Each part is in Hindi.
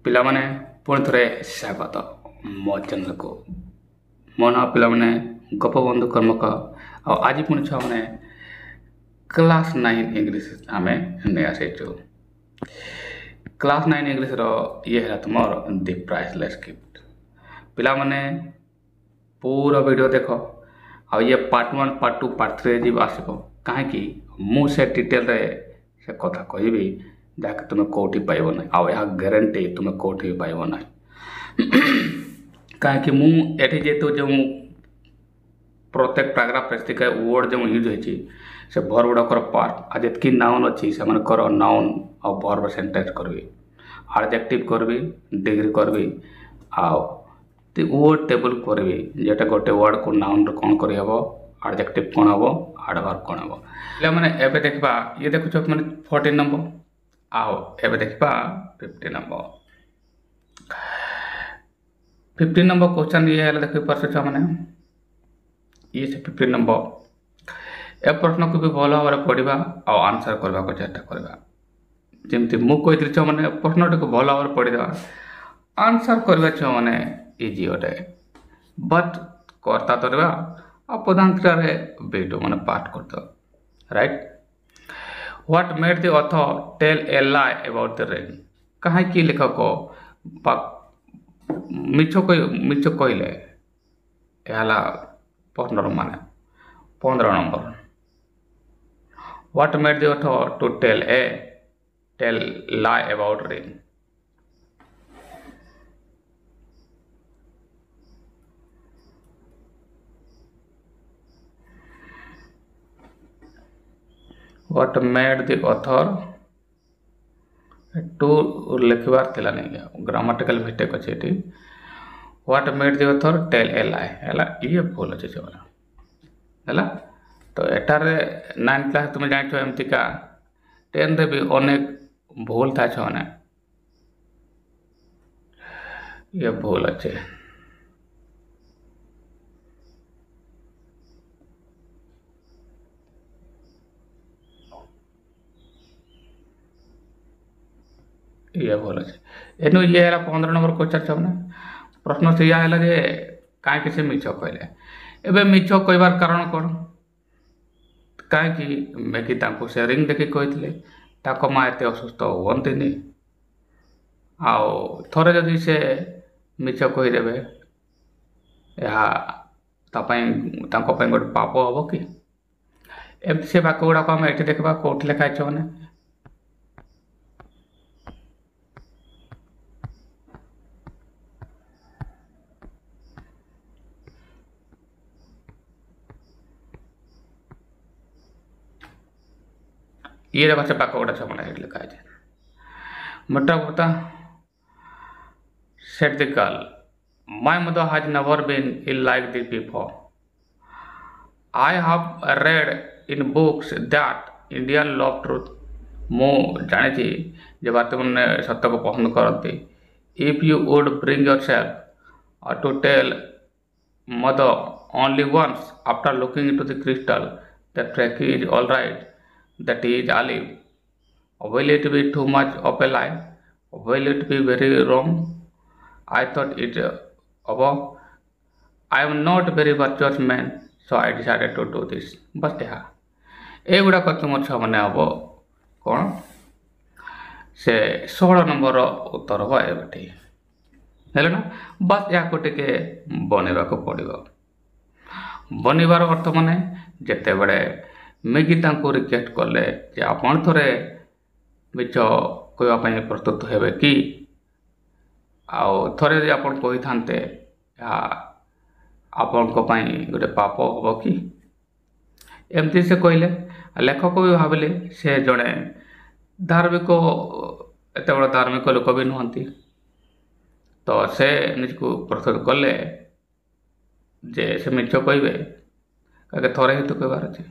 ପିଲାମାନେ ପୁଣି ଥରେ ସ୍ୱାଗତ ମୋ ଚ୍ୟାନେଲକୁ। ମୋ ନାଁ ପିଲାମାନେ ଗୋପବନ୍ଧୁ କର୍ମକ। ଆଉ ଆଜି ପୁଣି ଛୁଆମାନେ କ୍ଲାସ୍ 9 ଇଂଲିଶ ଆମେ ନେଇ ଆସିଛୁ। କ୍ଲାସ୍ 9 ଇଂଲିଶର ଇଏ ହେଲା ତୁମର ଦି ପ୍ରାଇସଲେସ୍ ଗିଫ୍ଟ। ପିଲାମାନେ पूरा वीडियो देख। ଆଉ ଇଏ ପାର୍ଟ 1 ପାର୍ଟ 2 ପାର୍ଟ 3 ଯିବ ଆସିବ। କାହିଁକି ମୁଁ ସେ ଡିଟେଲରେ ସେ କଥା କହିବି ଯାହାକି ତୁମେ କେଉଁଠି ପାଇବ ନାହିଁ। ଆଉ ଏହା ଗ୍ୟାରେଣ୍ଟି ତୁମେ କେଉଁଠି ବି ପାଇବ ନାହିଁ। କାହିଁକି ମୁଁ ଏଠି ଯେହେତୁ ଯେଉଁ ପ୍ରତ୍ୟେକ ପାରାଗ୍ରାଫ ପ୍ରେସ୍ତିକା ୱାର୍ଡ଼ ଯେଉଁ ୟୁଜ୍ ହୋଇଛି ସେ ଭର୍ବ ଗୁଡ଼ାକର ପାର୍ଟ ଆଉ ଯେତିକି ନାଉନ୍ ଅଛି ସେମାନଙ୍କର ନାଉନ୍ ଆଉ ଭର୍ବ ସେଣ୍ଟେନ୍ସ କରିବି, ଆଡ଼ଜେକ୍ଟିଭ୍ କରିବି, ଡିଗ୍ରୀ କରିବି ଆଉ ୱାର୍ଡ଼ ଟେବୁଲ୍ କରିବି। যেটা ଗୋଟେ ୱାର୍ଡ଼କୁ ନାଉନ୍ରେ କ'ଣ କରିହେବ, ଆଡ଼ଜେକ୍ଟିଭ୍ କ'ଣ ହେବ, ଆଡ଼ଭର୍ବ କ'ଣ ହେବ। ପିଲାମାନେ ଏବେ ଦେଖିବା ଇଏ ଦେଖୁଛ ମାନେ 14 ନମ୍ବର ଆଉ ଏବେ ଦେଖିବା 15 ନମ୍ବର। 15 ନମ୍ବର କ୍ୱେଶ୍ଚନ୍ ଇଏ ହେଲେ ଦେଖିପାରୁଛ ଛୁଆମାନେ, ଇଏ ସେ 15 ନମ୍ବର। ଏ ପ୍ରଶ୍ନକୁ ବି ଭଲ ଭାବରେ ପଢ଼ିବା ଆଉ ଆନ୍ସର୍ କରିବାକୁ ଚେଷ୍ଟା କରିବା। ଯେମିତି ମୁଁ କହିଥିଲି ଛୁଆମାନେ ପ୍ରଶ୍ନଟିକୁ ଭଲ ଭାବରେ ପଢ଼ିଦେବା, ଆନ୍ସର୍ କରିବା ଛୁଆମାନେ ଇଜି ଅଟେ। ବଟ୍ କର୍ତ୍ତା କରିବା ଆଉ ପଦାନ୍ତରରେ ବେଟୁ ମାନେ ପାଠ କରିଦେବା। Right. What made the author tell a lie about the rain. କାହିଁକି ଲେଖକ ମିଛ କହିଲେ? ଏହା ହେଲା ପ୍ରଶ୍ନର ମାନେ 15 number. What made the author to tell lie about rain. What made the author to लिखबार थिला नहीं, ग्रामाटिकल मिस्टेक अच्छे थी। What made the author tell a lie हैला ये भूल अच्छे से वाला हैला। तो एटारे 9 क्लास तुम्हें जान छो एमती का 10 रे भी अनेक भूल था छो ने ये भूल अच्छे। ये भूल अच्छे एनु ये है 15 नंबर क्वेश्चन छो ने प्रश्न से यह है जे कहीं से मिछ कहले। एबे मिछ कहबार कारण कौन? कहीं मैगी तांको से रिंग देखी कहते ताको माँ एत असुस्थ हुअन्तिनी आउ थरे जदि से मिछ कहीदेवे गोटे पाप हम कि? एमती से वाक्य गुड़ाक आम ये देखा कौट लिखाई मैंने ये देखो से पाक गुड़ा छमना लिखा है मोटा बता said the girl my mother has never been ill like this before I have read in books that Indian love truth. मु जानी जे बात मैंने सत्य को पसंद करती। If you would bring yourself to tell mother only once after looking into the crystal that Frankie is all right, that is alive. Will it be too much of a lie? Will it be very wrong? I thought it above. I am not very virtuous man, so I decided to do this. बस यहाँ ए गुड़ा तुम छुआ मैंने हम कौन से 16 नंबर उत्तर हम एवटी है ना। बस या टे बनवा पड़ो। बनवार अर्थ माने जिते बड़े मैगी तांको रिक्वेस्ट कले जे आपण थोड़े मिछ कहवाई प्रस्तुत हेबे कि आउ थोड़े यदि आपण कही था आपण गोटे पाप हम कि एमती से कहले। लेखक भी भाविले से जड़े धार्मिक एत बड़ धार्मिक लोक भी नुहति तो से निजको प्रस्तुत कले जे से मिछ कहे कहे थोड़े ही तो कहबार अच्छे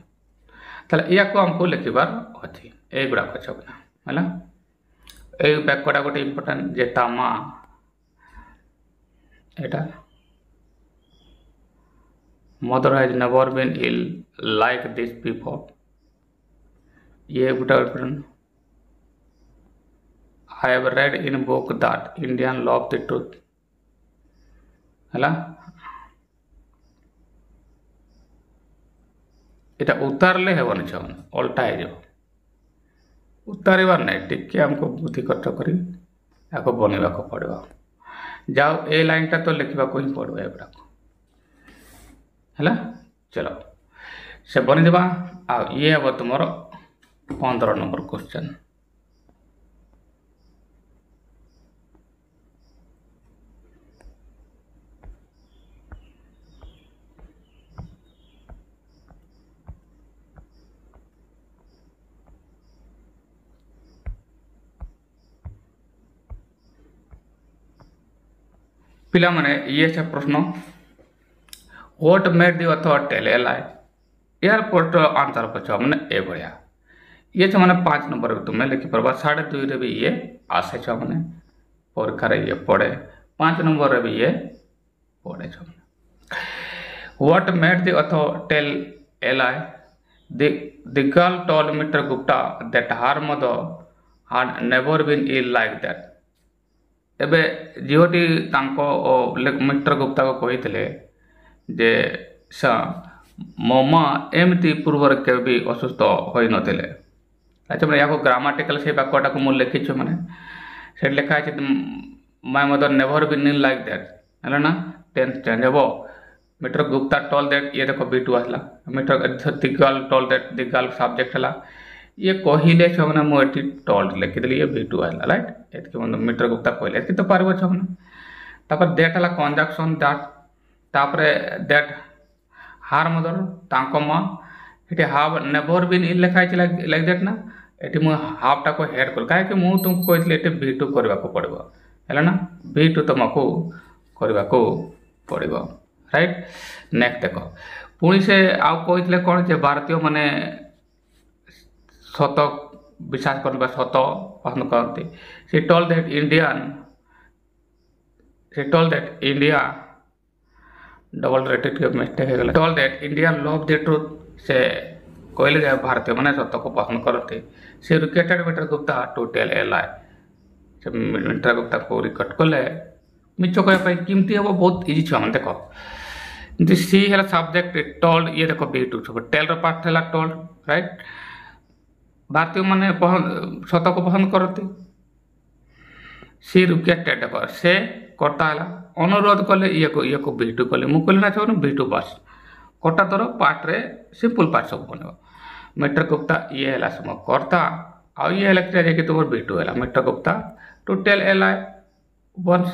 ताले या को हमको लिखबार अच्छी ए गुड़ाक छबना है ये वाक्यटा गोटे इम्पोर्टाट जे ता माँ एटा mother has never been ill like this before ये गोटे important I have read in book that Indian love the truth ହେଲା এটা ଉତାରିଲେ ହେବନି ଛୁଆମାନେ ଅଲଟା ହେଇଯିବ ଉତାରିବାର ନାହିଁ ଟିକେ ଆମକୁ ବୁଦ୍ଧି ଖର୍ଚ୍ଚ କରି ୟାକୁ ବନେଇବାକୁ ପଡ଼ିବ ଯାଉ ଏ ଲାଇନଟା ତ ଲେଖିବାକୁ ହିଁ ପଡ଼ିବ ଏଗୁଡ଼ାକୁ ହେଲା ଚଲ ସେ ବନେଇଦେବା ଆଉ ଇଏ ହେବ ତୁମର 15 ନମ୍ବର କ୍ୱେଶ୍ଚନ୍ पिला माने ये से प्रश्न what made the author tell a lie यार पोस्ट आंसर पछ माने ए भलिया ये छ माने 5 नंबर तुमने लिखि परबा 2.5 रे भी ये आसे छ माने परीक्षा रे ये पड़े 5 नंबर रे भी ये पड़े छ what made the author tell a lie the girl told mister Gupta that her mother had never been ill like that एबे झीटी मिस्टर गुप्ता को कही जे मो माँ एमती पूर्वर के भी असुस्थ हो नथिले अच्छा मैंने यहाँ ग्रामाटिकल से वाक्यटा को मुझे लिखी मैंने से लिखा है my mother never been in like that है ना टेंस चेंज हे मिस्टर गुप्ता टोल दैट ये देखो B2 आसला mister the girl told that the girl subject है ये कहले छमना मुझे टोल्ड लिखिदेली ये B2 आसला राइट एतके मिस्टर गुप्ता कहले एतके तो पारबो छमना तापर दैट हला कंजक्शन दैट तापर दैट हार मदर तांको मां एटी हाव नेवर बीन इन लिखा है लाइक दैट ना एटी मु हाफ टा को हेड कर काहे कि मु तुमको कहले एटी B2 करबा को पड़बो हैला ना B2 तुमको करबा को पड़बो राइट नेक्स्ट देखो पुणी से आउ कहले कोन जे भारतीय माने सत विश्वास करबा सत पसंद करते से toll that India double rated के मिस्टेक है toll that Indian love the truth से कहले जे भारतीय माने सत को पसंद करते से requested mister Gupta to tell a lie से मिस्टर गुप्ता को रिकट कले मिछ कहबा किमती हे बहुत इजी छ मन देखो दिस सी है सब्जेक्ट टोल्ड ये देखो B2 सब टेल रो पार्ट है टोल्ड राइट भारतीय माने सत को पसंद करते सी रिकेटेड से कटा है अनुरोध कले ये को B2 कले मु कहले ना छ B2 बस कटा तोर पार्ट रे सिंपल पार्ट सब बनेबो मिस्टर गुप्ता ये है सम करता आ ये लेक्चर जे कि तुम B2 है mister Gupta to tell a lie once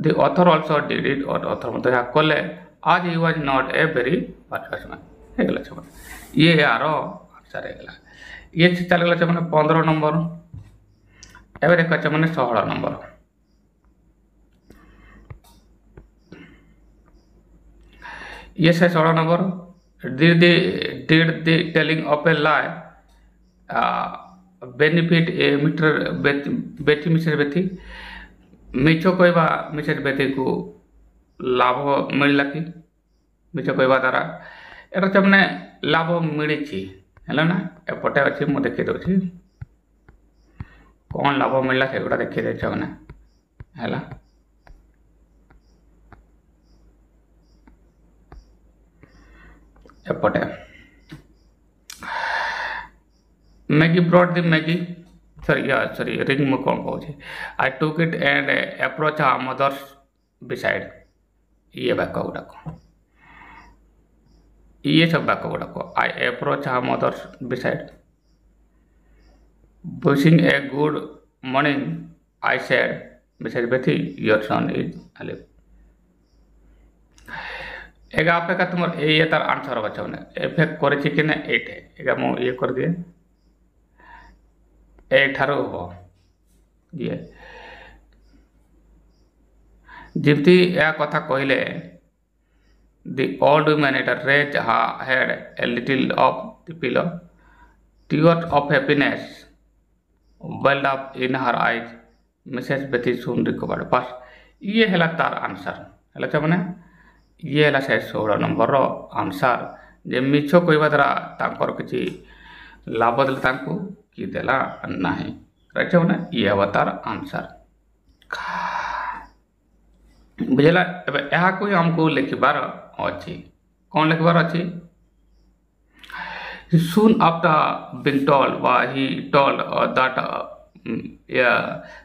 the author also did it और author मतलब यहाँ कले आज he was not a very perfect man है गला चमन ये यारो आंसर है गला ये चल गला चमन 15 नंबर एबे देखो चमन 16 नंबर ये से 16 number did the telling of a lie benefit a Mr. Betty मिछ कहवा मिसेस बेटी को लाभ मिलला कि मिछ कहवा द्वारा एटा से मैंने लाभ मिली है ना एपटे अच्छी मुझे देखी दूसरी कौन लाभ मिलला से गुड़ा देखी दे मैंने है एपटे Maggie brought the Maggie sorry ring mo kon कहूँ I took it and approach our mother's beside ये वाक्य गुड़ाक ये सब वाक्य गुड़ाक I approach our mother's beside wishing a good morning I said Mrs. Betty your son is alive एगा आपे का तुम ये तार आंसर बचाओ ने इफेक्ट करे छी कि ने 8 है एगा मो ये कर दिए 18 हो ये जिमती या कथा कहले the old woman at raised her head a little off the pillow tears of happiness welled up in her eyes Mrs. Betty soon recovered बस ये है तार आंसर है च माने ये है से 16 नंबर रो आंसर जे मिछ कहवा द्वारा तांकर किछि लाभ देला तांको कि देला नाही राइट छे ये हम तार आंसर बुझेगा। एबे यहाँ को हमको लिखबार अच्छी कौन लिखबार अच्छी soon after being told why he told that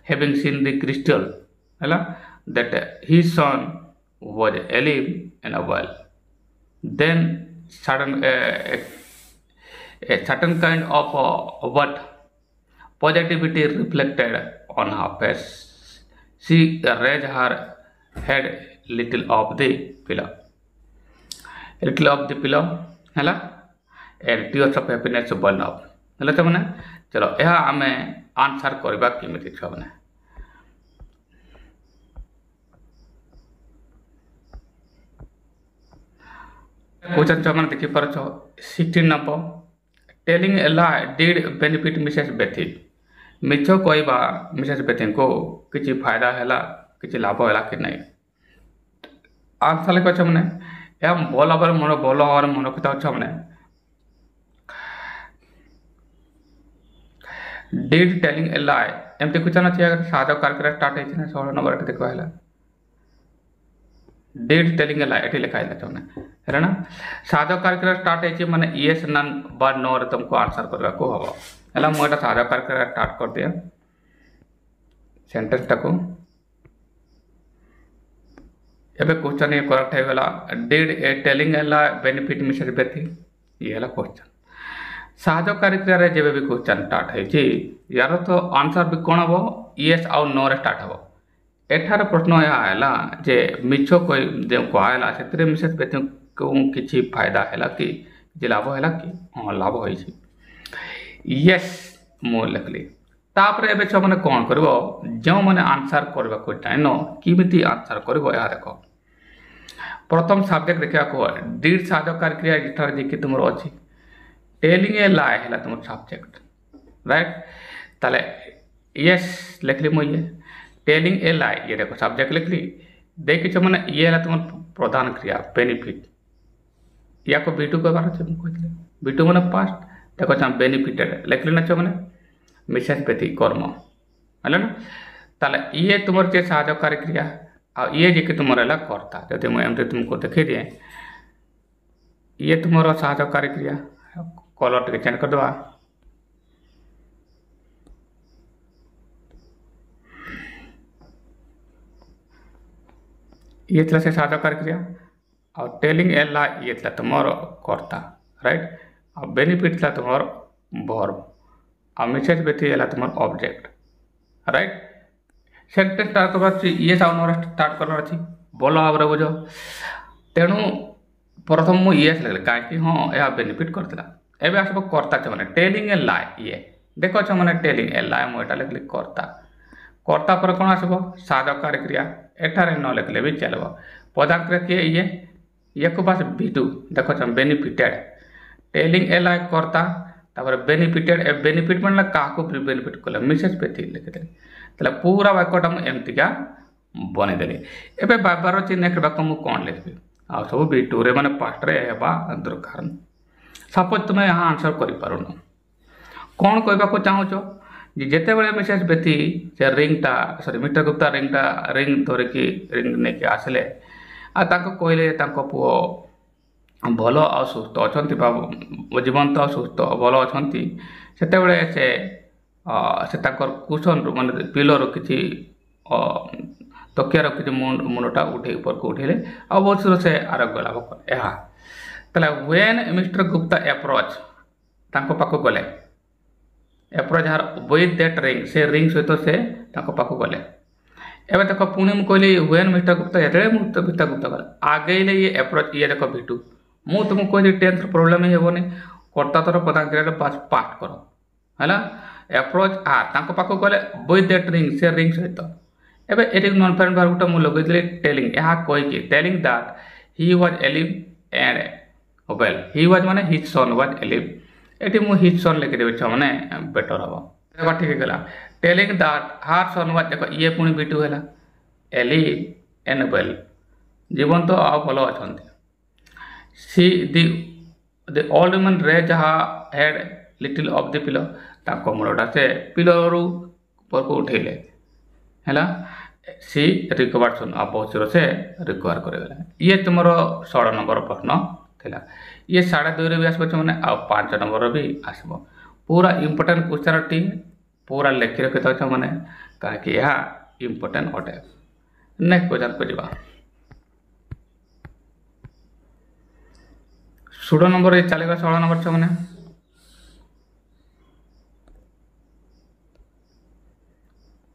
having seen the crystal that his son was alive in a well, then a certain kind of what positivity reflected on her face. She raised her head little of the pillow है and tears of happiness burn up है छुआ मैंने। चलो यह आम आंसर करवा केमी छुआ मैंने क्वेश्चन छुआ मैंने देखिपार 16 नंबर telling a lie did benefit Mrs Bethy मिछ कहवा मिसेस बेथी को किसी फायदा है किसी लाभ है कि नहीं आंसर लिख मैंने यह भल भाव मन भल भाव मन रखा छुआ मैंने डिड टेलिंग ए लाई एमती क्वेश्चन अच्छे साधा कार्य स्टार्ट होना 16 नंबर ये देखा है डिड टेलिंग ए लाई ये लिखा है छुआ है ना साधा कार्य स्टार्ट होती माने येस नन बा नो रे तुमको आंसर करवा को हम है मुझे साधा कार्य स्टार्ट कर दिया सेंटेंस टाको एबे क्वेश्चन ये करेक्ट है गला did a telling a lie benefit Mrs बेथी ये है क्वेश्चन साहज कार्य जब भी क्वेश्चन स्टार्ट है यार तो आंसर भी कौन हम येस आउ नो रे स्टार्ट हम एठार प्रश्न यह है जे मिछ कहला से मिसेस बेथी को किसी फायदा है कि लाभ है कि हाँ लाभ हो येस मु लिखली तापर एबे छुआ मैंने कौन कर जो मैंने आंसर करने को चाहन किमिति आंसर कर देख प्रथम सब्जेक्ट देखा डिड साधक कार्य जिठार जी तुम अच्छी टेलिंग ए लाई है तुम सब्जेक्ट राइट ताले येस लिखली मुझे टेलिंग ए लाई ये देखो सब्जेक्ट लिखली देख मैंने ये है तुम प्रधान क्रिया बेनिफिट या को बीटू कहबार अच्छे मुझे बीटू मैंने पास्ट देखो बेनिफिटेड लिखली ना मैंने मिसेस बेथी कर्म है ना ताले ये तुम जे साहज कार्य आ ये जी तुम है कर्ता जब मुझे एमती तुमको देखे दिए ये तुम साहज कार्य कलर टे चेंज करदे ये से साहज कार्य और टेलिंग ए लाई ये तुम कर्ता राइट और बेनिफिट तुम वर्ब और मिसेस बेथी है तुम ऑब्जेक्ट राइट सेंटेंस स्टार्ट कर ये स्टार्ट कर भल भाव बुझ तेणु प्रथम मुझे ये लिखली कहीं हाँ यह बेनिफिट करता एवं आसब कर्ता मैंने टेलिंग ए लाई ये देख मैंने टेलिंग ए लाई मुझे लिखली कर्ता कर्ता पर कौन आसब साधक कार्य एठार न लिखले भी चलो पदार्थ किए ये को बस विदु देख बेनिफिटेड टेलिंग ए लाई कर्ता तापर बेनिफिटेड ए बेनिफिट मतलब क्या बेनिफिट कले मिसेस बेथी लिखिदेली ताले पूरा वाक्यटा मुझे एमतीका बनईदेली एवं बार अच्छे नेक्स्ट वाक्य मुझे कौन लिखी आ सब बीटू रे मैंने पास्ट रे दरकार सपोज तुम्हें यहाँ आंसर कर कौन कहवाक चाहूच जिते बड़े मिसेस बेथी से रिंगटा सॉरी मिस्टर गुप्ता रिंग धरिकी रिंग नहीं आसिले कहले पुओ भल आ सुस्थ अच्छा जीवंत सुस्थ भल अच्छा से कुशन मानते पिलर किसी तकियार किसी मुंडटा उठे ऊपर को उठेले आ बहुत सुर से आरोग्य लाभ कले व्हेन मिस्टर गुप्ता एप्रोच पाख गले approach jar with that ring से रिंग सहित से पाख गले एवं देख पुणी मुझे कहली व्हेन मिस्टर गुप्ता ये मिस्टर गुप्ता गले आगे ये एप्रोच ये देख भिटू मुझे तुमको कहली टेंथ प्रोब्लेम ही हेनी कर्ता तर प्रधान क्रिया पाठ कर है एप्रोच आर पाख गले विथ दैट रिंग से रिंग सहित एवं ये नॉन फ्रेंड भार गोटे मुझे लगेली टेलिंग यह कहीकि telling that he was alive and well he was माने हिज सन वाज एलिव ये मुझे हिज सन लिखिदेवी छुआ मैंने बेटर हम देखो ठीक है टेलिंग दैट हार सन वाज देख ये पुणी बीटू है एलिव एंड वेल जीवंत आ भल अच्छा सी the old woman raise her head little off the pillow मुंडटा से पिलर ଉପରକୁ ଉଠେଇଲେ ହେଲା सी रिकवर सुन अपोजिट से रिकवर करेगला ये तुम 16 नंबर प्रश्न थिला ये 2.5 भी आसब मैंने आ 5 नंबर भी आसब पूरा इंपोर्टेंट क्वेश्चन टी पूरा लिखि रखि मैंने कहीं यह इंपोर्टेंट अटे नेक्स्ट क्वेश्चन को जावा 16 नंबर ये चलेगा 16 नंबर छो मैंने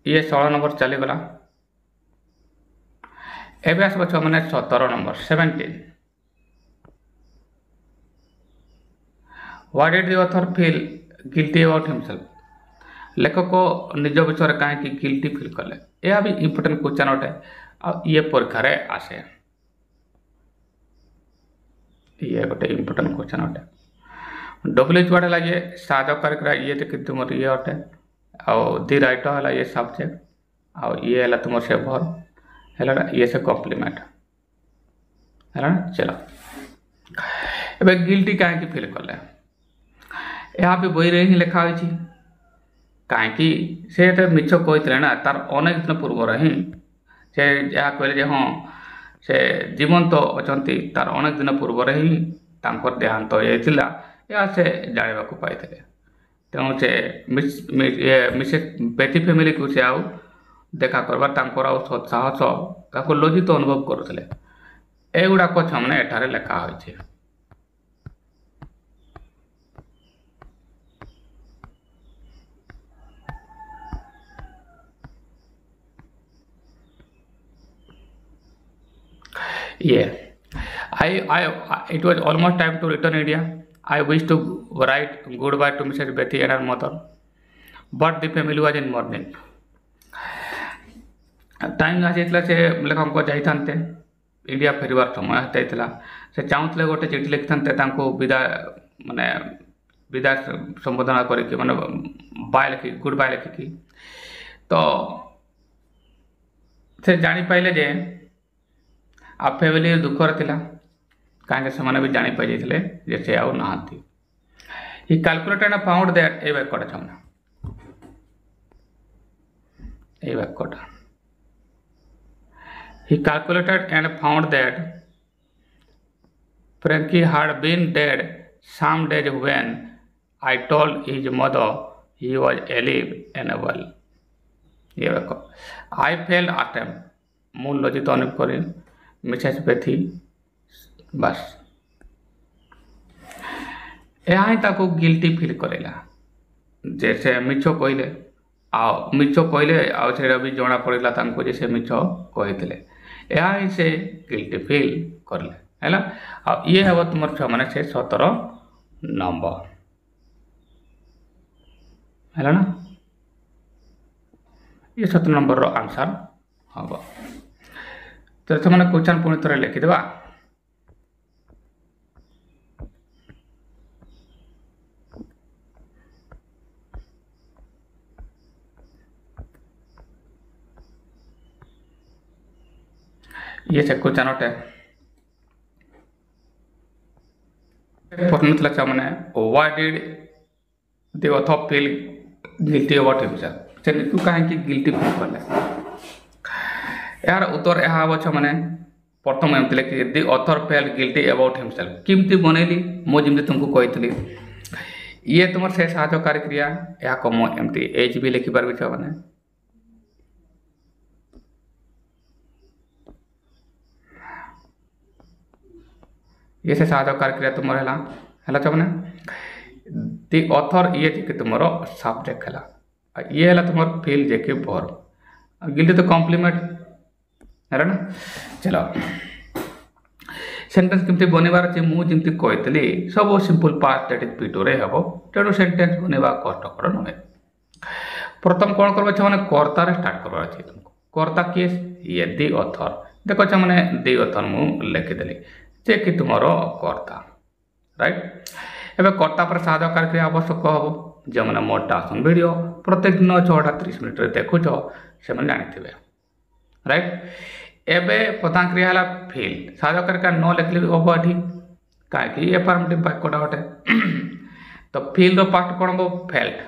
ये 16 नंबर चलीगला एबे आसब छो मैंने 17 number 17 what did the author feel guilty about himself लेखक निज विषय कहीं गिल्टी फील कले यह भी इंपोर्टेंट क्वेश्चन अटे आ ये परीक्षा रे आसे ये गोटे इंपोर्टेंट क्वेश्चन अटे डब्ल्यूएच वार्ड है ये साधक ये तो तुम ये अटे आ दी राइटर है ये सब्जेक्ट आ ये है तुम से भर है ये से कॉम्प्लीमेंट है चलो ए गिल्टी कहीं फील कले यहाँ भी बही ही लिखा हो कहीं से तो मिछ कहते ना तार अनेक दिन पूर्व ही से जहाँ कहले हाँ से जीवंत अच्छा तार अनेक दिन पूर्व ही देहांत होता या से जानवा पाई तेणु से मिसेस बेटी फैमिली को से आउ देखा करवार साहस लज्जित अनुभव करुले एगुड़ाक मैंने एठारे लेखा हो it was almost time to return India. I wish to write goodbye to Mrs. Betty and her mother, but the family was in mourning. Time आसाला से लेखक जाते इंडिया फेरबार समय होता से चाहूले गोटे चिठी लिखि था विदाय माने विदाय संबोधना करके माने बाय लिखि गुड बाय लिखिकी तो से जापारे जे आ फैमिली दुखर थिला कहीं से भी जापाई जे से आउ नहांती he calculated and found that ए वाक्यटा छमना ए वाक्यटा he calculated and found that Frankie had been dead some days when I told his mother he was alive and well. ये देखो I failed attempt मूल लज्जित अनुभव करी मिसेस बेथी बस यहाँ ही ताको गिल्टी फील करेला जैसे मिछ कहले मिछ कहले आउ भी जना पड़ा जैसे मिछ कहते यहाँ से गिल्टी फील करले है आ ये हम तुम छुआ मैंने से 17 नंबर है ना ये 17 नंबर रो आंसर हम तो से मैंने क्वेश्चन पुणी थे लिखिदेवा ये से क्वेश्चन अटे प्रश्न था मैंने what did the author feel guilty about himself से कहीं गिल्टी फील कले यार उत्तर यह अच्छा मैंने प्रथम एमती लिखी the author fail guilty about himself किमती बनैली मुझे तुमको कही ये तुम से साहयकारी क्रिया या कम एमती एच भी लिखिपार छुआ मैंने ये से साहयकारी क्रिया तुम है मैंने दी ऑथर ये जे तुम सब्जेक्ट है ये है तुम फील जे कि वर्ब गिल्टी तो कॉम्प्लीमेंट है ना चलो सेंटेंस केमती बनवार अच्छे मुझे कही सब simple past that is P2 रे हम तेणु सेंटेंस बनवा कष्टकर नुहे प्रथम कौन करवा मैंने कर्तार स्टार्ट करवार अच्छे तुमको कर्ता किए ये दी ऑथर देखो मैंने दी ऑथर मुझे लिखिदेली जे कि तुम कर्ता राइट एवं कर्ता पर साहयकारी क्रिया आवश्यक हम जो मैंने मोर टासन वीडियो प्रत्येक दिन 6:30 देखुच से जानी राइट एवं प्रधान क्रिया है फील साहयकारी क्रिया न लिखले भी हम ये कहीं एफर्मेटिव वाक्यटा गोटे तो फील पार्ट कौन हम फेल्ट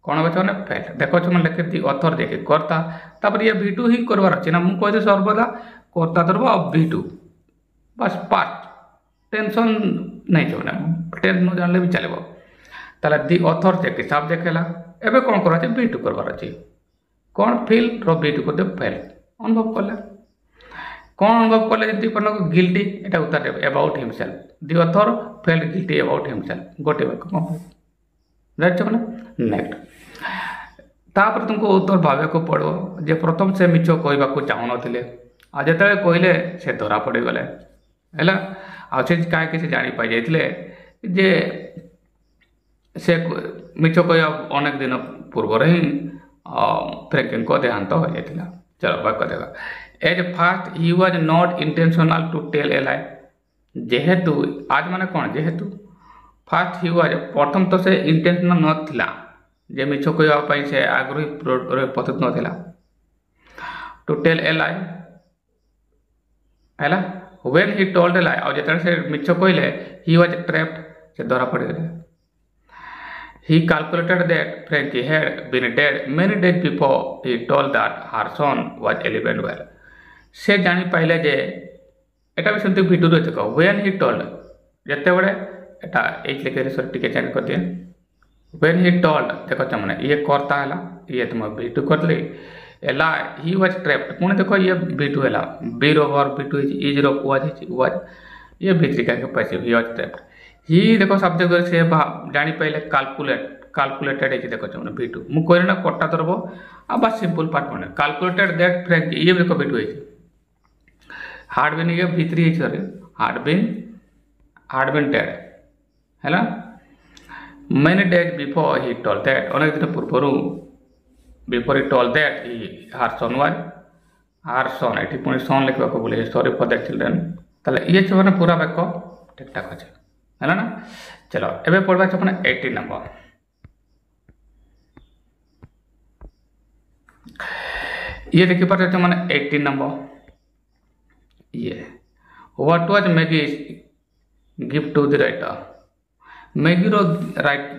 कौन होगा मैंने फेल देखो मैंने लिखे दि ऑथर देखिए कर्ता तापर ये V2 ही करवार अच्छे ना मुझे सर्वदा कर्ता धरब आ V2 बस पार्ट टेंशन नहीं जो ना टेंशन न जानले भी चलो ताले दि ऑथर देखिए सब देखेला एबे कौन करा V2 करवार अच्छे कौन फेल रो V2 कर दे फेल अनुभव कले कौन अनुभव कले जति पन गिल्टी एटा उत्तर देबे about himself the author failed guilty about himself गोटे वाक्य राइट माने नेक्स्ट तापर तुमको उत्तर भावे को पड़ो जे प्रथम से मिछ कहबा को चाहू नथिले आ जेतले कहले से धरा पड़ी गले हैला आ से काहे के से जानि पाई जाइतले जे से मिछ कहया अनेक दिन पूर्व रे ही फ्रैंकलिन को देहांत हो जाइतला चलो वाक्य देखा as fast he was not intentional to tell a lie जेहेतु आज माने कौन जेहेतु फास्ट ही वाज प्रथम तो से इंटेंशनल नथिला जे मिछ कहवा से आग्रही प्रतीत नथिला टू टेल ए लाई हैला व्हेन ही टोल्ड ए लाई और जेतले से मिछ कहले ही वाज ट्रैप्ड से धरा पड़ गले he calculated that Frankie had been dead many days before he told that her son was 11 well से जानी पाइले जे एटा भी सुनते वीडियो रे देखो व्हेन ही टोल्ड जते बड़े एटा एच लिखे रे सर टिके चेंज कर दिए व्हेन ही टोल्ड देखो तमने ये करता हला ये तुम वीडियो करले एला ही वाज ट्रैप्ड पुणे देखो ये वीडियो हला बी ओवर वीडियो इज रो वाज ये भित्रिका के पैसे ही वाज ट्रैप्ड ही देखो सब्जेक्ट से जानी पाइले कैलकुलेटेड है देखो तमने वीडियो मु कहले ना कट्टा धरबो आ बस सिंपल पार्ट माने कैलकुलेटेड दैट फ्रैंक ये देखो वीडियो है हार्ड बीन ये भित्री है सॉरी हार्ड बीन डेड हैला many days before he told that अनेक दिन पूर्व before he told that her son एठी पुणी son लिखवा को बोले सॉरी फॉर दैट चिल्ड्रन ताले ये छ पूरा वाक्य ठीक ठाक अछि हैला ना चलो एबे पढ़बा छ 18 नंबर ये देखि पर छ 18 नंबर ये what was Maggie's gift to the writer Maggie रो राइट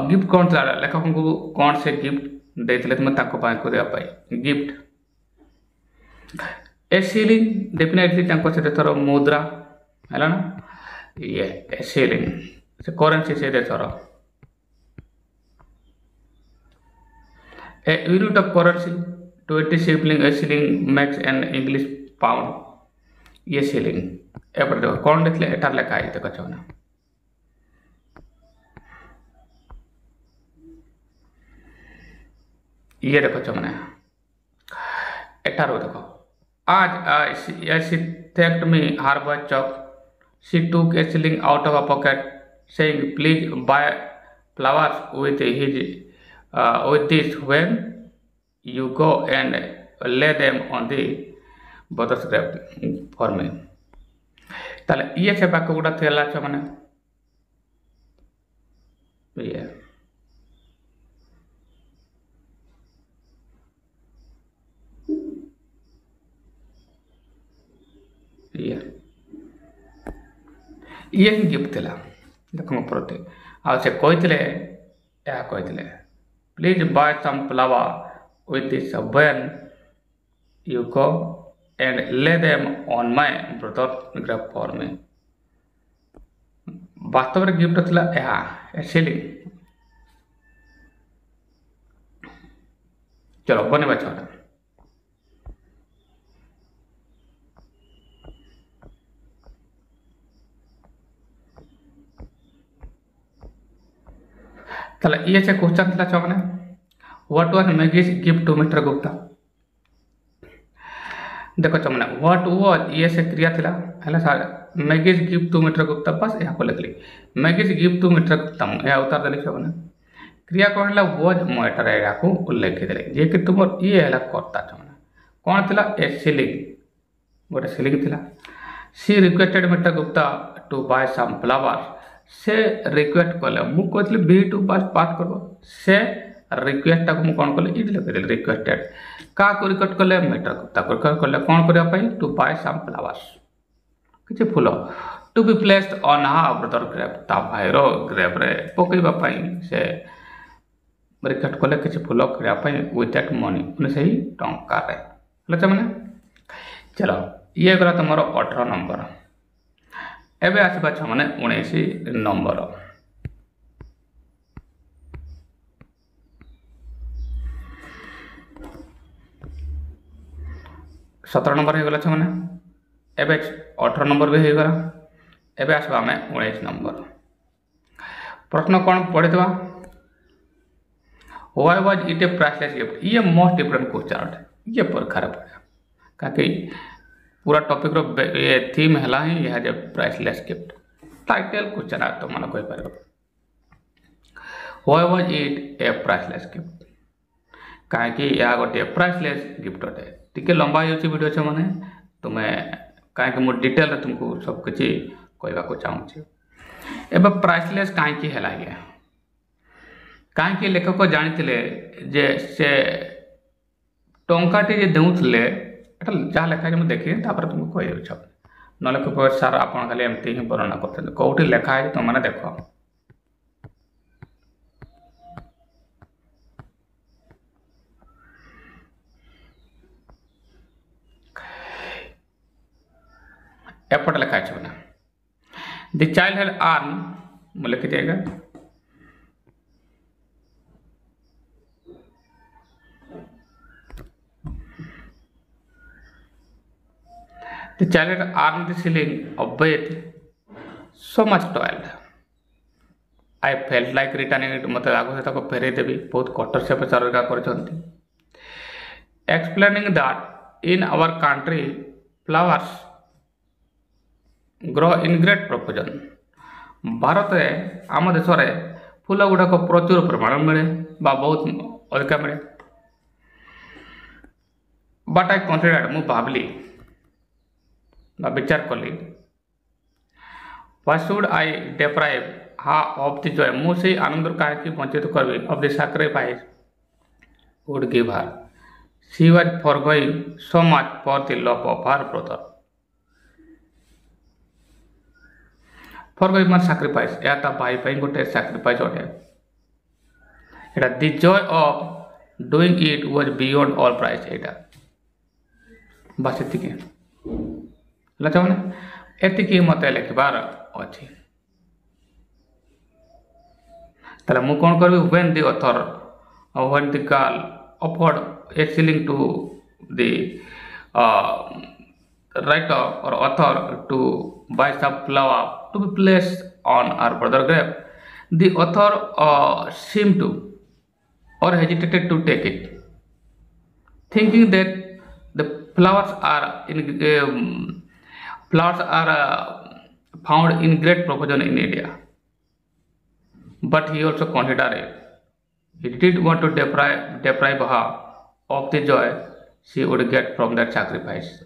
गिफ्ट कौन था लेखक को कौन से गिफ्ट देते तुम ताको पाए को देवा पाई गिफ्ट ए सीलिंग डेफिनेटली ताको से थरो मुद्रा हैला ना ये ए सीलिंग से करेंसी से they throw a unit of currency 20 shilling a shilling makes an English pound ये सीलिंग एपर देखो कौन लिखले एटार लेखा है देखो छ ना ये देखो छ माने एटार देखो आज she thanked me her boy Chuck she took a shilling out of her pocket saying please buy flowers with this when you go and lay them on the bottom's grave for me ताले ये से बाक्य गुडा थेला छ माने ये गिफ्ट थेला देखो प्रति आ से कहथिले या कहथिले please buy some flower with this when you go and lay them on my brother's grave for me वास्तव में गिफ्ट थला या सीलिंग चलो बने बच्चा तला ये से क्वेश्चन थला छ माने what was Maggie's gift to mister Gupta देखो चमना व्हाट वाज ये से क्रिया थिला हैला सर Maggie's gift to mister Gupta बस यहाँ को लिखली Maggie's gift to mister Gupta या उतार देली छ माने क्रिया कहला वाज मोटर एरा को उल्लेख देले जे कि तुम ये हैला करता छ माने कोन थिला ए सीलिंग गोटे सीलिंग थिला she requested mister Gupta to buy some flowers से रिक्वेस्ट कले मु कहथले V2 बस पाठ करबो से रिक्वेस्ट को मु कोन कले इड लिख देले रिक्वेस्टेड का को रिक्वेस्ट कले मेटर गुप्ता को कले कोन करबा पई टू बाय सम फ्लावर्स किछ फूल to be placed on half brother grave ता भाईर ग्रेव रे पकईबा से रिक्वेस्ट कले किसी फूल किनापी विदाउट मनी मैंने से टंकार मैंने चलो ये गला तुम 18 नंबर। एवं आसवा छ मैंने 19 नंबर। 17 नंबर हो गला छ मैंने एवं 18 नंबर भी हो गला। एवं आसवा आम 19 नंबर। प्रश्न कौन पढ़ी why was it a priceless gift. ये मोस्ट डिफरेंट क्वेश्चन अटे ये परीक्षा पड़ा कहीं पूरा टॉपिक रो ये थीम है ही यह जे प्राइसलेस गिफ्ट टाइटल क्वेश्चन आ तो मन कहि पार why was it a priceless gift कहीं या गोटे प्राइसलेस गिफ्ट अटे टिके लंबा हो वीडियो छ माने तुम्हें कहीं मु डिटेल तुमको सब किछि कहबा को चाहूँ एबे प्राइसलेस कहीं है कहीं लेखक जानी जे से टंकाटी देउथले जहाँ लिखा है मुझे देखी तुमको कह ना लेखक सार आप खाली एमती ही वर्णना करते कौटी लिखा है तुम मैंने देख एपट लिखा है मैंने द चाइल्ड हैड अर्न मुझे लिखी जाएगा The child had earned the ceiling of it so much toiled. I felt like returning it. मत लागू से ताको फेरे देवी बहुत कठोर से प्रचार करछंती explaining that in our country flowers grow in great profusion. Bharat रे आम देश रे फूल गुड़ाक प्रचुर परिमाण मिले बा बहुत अधिक मिले बट आई कन्सिडर्ड मु भाबली विचार कली व्हाट शुड आई डेप्राइव हा ऑफ द जॉय मुझे आनंद कहीं वंचित करबी of the sacrifice would give her she was forgoing so much for the love of her brother forgoing मान सैक्रिफाइस या ता भाई पे गोटे सैक्रिफाइस अटे एटा the Joy of doing it was beyond all price एटा बस एतिके मैंने एतिकी मत लिखबार अच्छी ताले मु कौन करबी when the author when the girl offered a shilling to the writer और author to buy some flower to be placed on our brother grave the author seemed to or hesitated to take it thinking that the flowers are found in great profusion in India, but he also considered it. He did want to deprive her of the joy she would get from that sacrifice.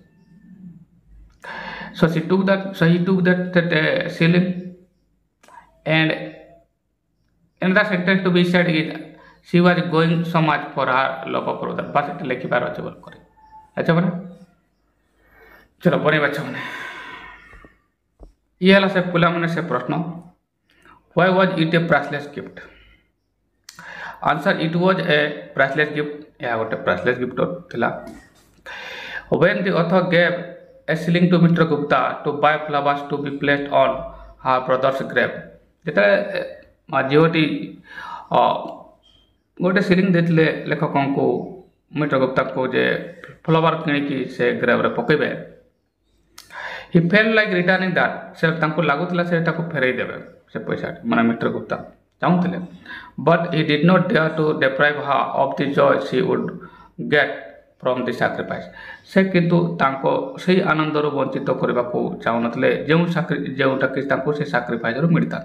So he took that ceiling, and another sentence to be said is she was going so much for her love of brother. बस इतना लिखी बार अच्छे बोल करे अच्छा बने चलो बने बच्चा बने ये है से पुला मैंने से प्रश्न why was it a priceless gift answer it was a priceless gift या गोटे प्राइसलेस गिफ्ट थिला when the author gave a shilling to mister Gupta to buy flowers to be placed on her brother's grave जेते जीवटी गोटे सीलिंग देते लेखक को मिस्टर गुप्ता को जे फ्लावर किणी से ग्रेव रे पकेबे he felt like returning that से तांको लागुतला से ताको फेरई देबे से पैसा माने मिस्टर गुप्ता चाहूतले but he did not dare to deprive her of the joy she would get from the sacrifice से किंतु तांको सही आनंद रो वंचित करबा को चाहनतले जेउटा कि तांको से सैक्रिफाइस रो मिलता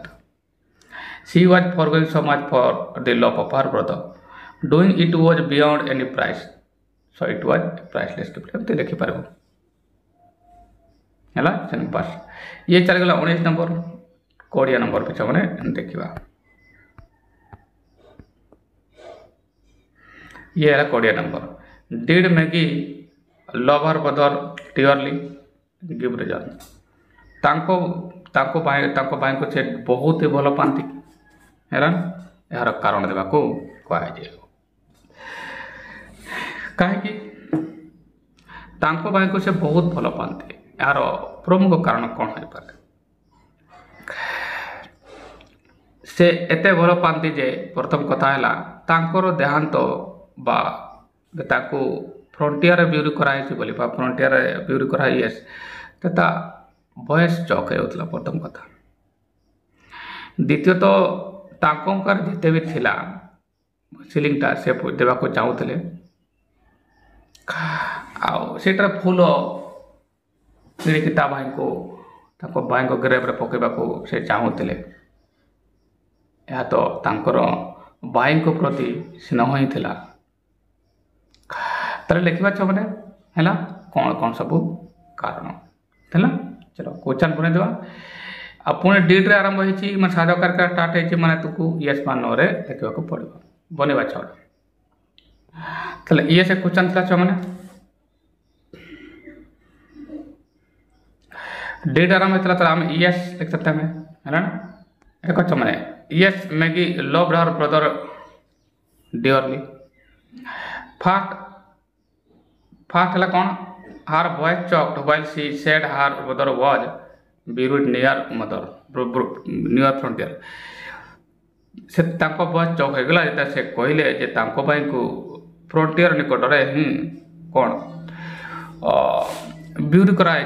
she was forgoing so much for the love of her brother doing it was beyond any price so it was priceless gift ते लिखि परबो है पास ये चल गला 19 नंबर 20 नंबर पे मैंने देखा ये है 20 number did Maggie love her brother dearly give reason तांको भाई को से बहुत ही भल पाती है यार कारण देवा को कहुए कहीं भाई को से बहुत भल पाती यार प्रमुख कारण कौन हो पारे से एते भल पाती जे प्रथम कथा है तांकर देहांत बा ताकू फ्रंटियर ब्यूरी कराई बोली फ्रंटियर ब्यूरी कराई तो बयस चौक होता प्रथम कथा द्वितीय तो तांकर जिते भी थिला सिलिंगटा से देवाक चाहूले आटार फूल किणिकी भाई को भाई को ग्रेव्रे पकेबा से चाहूले यह तो तांकर भाई को प्रति स्नेह ही थिला ताले लिखा छ मैंने है कौन कौन सब कारण है चलो क्वेश्चन पुणे देवा आ पुणे डीड्रे आरंभ होती मैं साधकार का स्टार्ट होती मैंने तुमको यस मान रे लिखा पड़ो बनवा छ ये से क्वेश्चन था छ मैंने डीड आरंभ होता आम यस लिख सकते हैं है ना छ मैंने yes Maggie loved her brother dearly fast है कौन her voice choked while she said her brother was buried near frontier से वॉइस चॉक होगला जेता से कहले जे तांको भाई को फ्रंटियर निकट रे ही कौन ब्यूरी कराई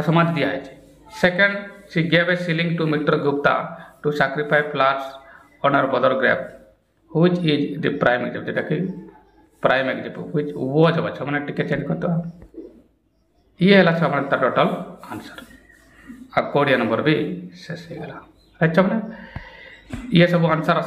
समाज दिया है second she gave a shilling to mister Gupta to sacrifice flowers on her brother grave which is the prime example जेटा कि prime example which was अच्छा मैंने टिके चेंज करते हैं ये है लास्ट हमारा टोटल आंसर आ कोडिया नंबर भी शेष हो गला अच्छा मैंने ये सब आंसर